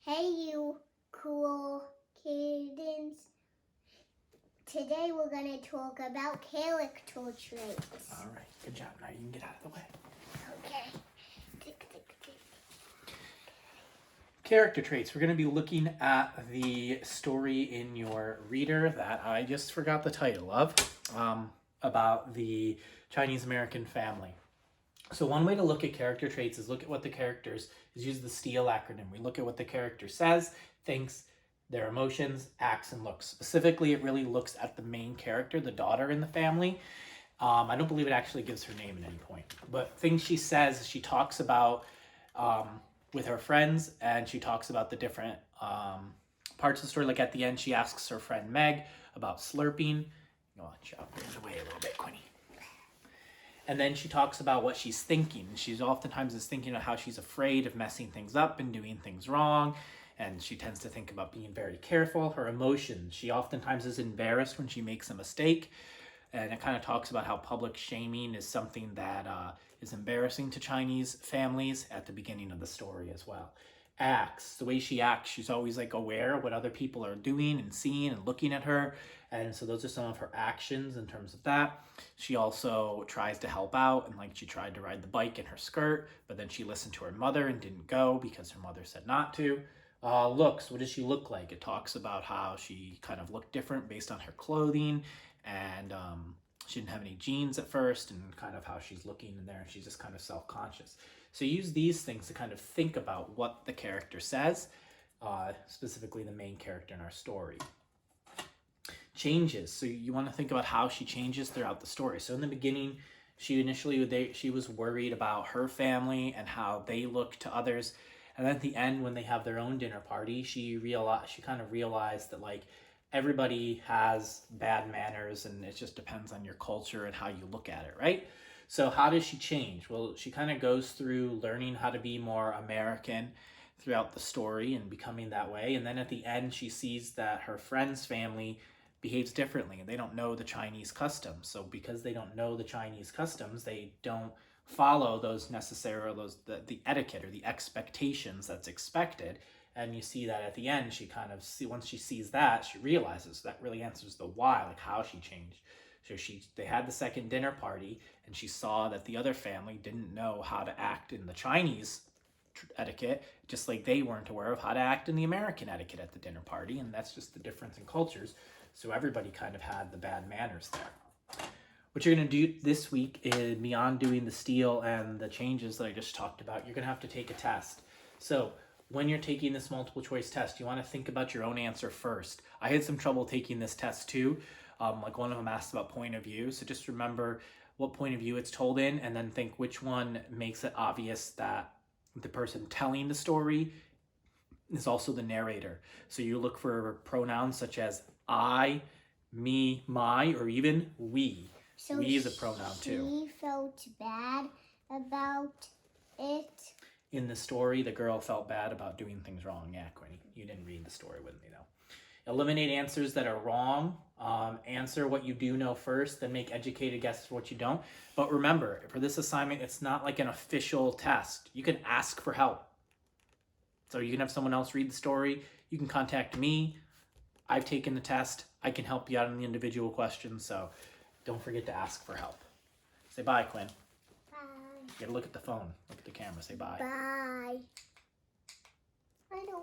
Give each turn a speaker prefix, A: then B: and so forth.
A: Hey, you cool kittens. Today we're going to talk about character traits.
B: All right, good job. Now you can get out of the way.
A: Okay. Tick, tick, tick.
B: Character traits. We're going to be looking at the story in your reader that I just forgot the title of, about the Chinese American family. So one way to look at character traits is look at what the characters is use the STEAL acronym. We look at what the character says, thinks, their emotions, acts, and looks. Specifically, it really looks at the main character, the daughter in the family. I don't believe it actually gives her name at any point, but things she says, she talks about with her friends, and she talks about the different parts of the story. Like at the end, she asks her friend Meg about slurping. Go on, shove it away a little bit, Quinny. And then she talks about what she's thinking. She's oftentimes is thinking of how she's afraid of messing things up and doing things wrong. And she tends to think about being very careful. Her emotions. She oftentimes is embarrassed when she makes a mistake. And it kind of talks about how public shaming is something that is embarrassing to Chinese families at the beginning of the story as well. Acts, the way she acts, she's always like aware of what other people are doing and seeing and looking at her. And so those are some of her actions in terms of that. She also tries to help out, and like she tried to ride the bike in her skirt, but then she listened to her mother and didn't go because her mother said not to. Looks, what does she look like? It talks about how she kind of looked different based on her clothing, and she didn't have any jeans at first, and kind of how she's looking in there, and she's just kind of self-conscious. So use these things to kind of think about what the character says, specifically the main character in our story. Changes. So you want to think about how she changes throughout the story. So in the beginning, she was worried about her family and how they look to others. And then at the end, when they have their own dinner party, she kind of realized that like everybody has bad manners, and it just depends on your culture and how you look at it, right? So how does she change? Well, she kind of goes through learning how to be more American throughout the story and becoming that way. And then at the end, she sees that her friend's family behaves differently, and they don't know the Chinese customs. So because they don't know the Chinese customs, they don't follow those the etiquette or the expectations that's expected. And you see that at the end, once she sees that, she realizes that really answers the why, like how she changed. So they had the second dinner party, and she saw that the other family didn't know how to act in the Chinese etiquette, just like they weren't aware of how to act in the American etiquette at the dinner party. And that's just the difference in cultures. So everybody kind of had the bad manners there. What you're going to do this week is, beyond doing the STEAL and the changes that I just talked about, you're going to have to take a test. So when you're taking this multiple choice test, you want to think about your own answer first. I had some trouble taking this test too. Like one of them asked about point of view. So just remember what point of view it's told in, and then think which one makes it obvious that the person telling the story is also the narrator. So you look for pronouns such as I, me, my, or even we.
A: So
B: we is a pronoun too.
A: She felt bad about it.
B: In the story, the girl felt bad about doing things wrong. Yeah, Quinny, you didn't read the story with me though. Eliminate answers that are wrong. Answer what you do know first, then make educated guesses for what you don't. But remember, for this assignment, it's not like an official test. You can ask for help. So you can have someone else read the story. You can contact me. I've taken the test. I can help you out on the individual questions. So don't forget to ask for help. Say bye, Quinn.
A: Bye.
B: You gotta look at the phone. Look at the camera. Say bye.
A: Bye. I don't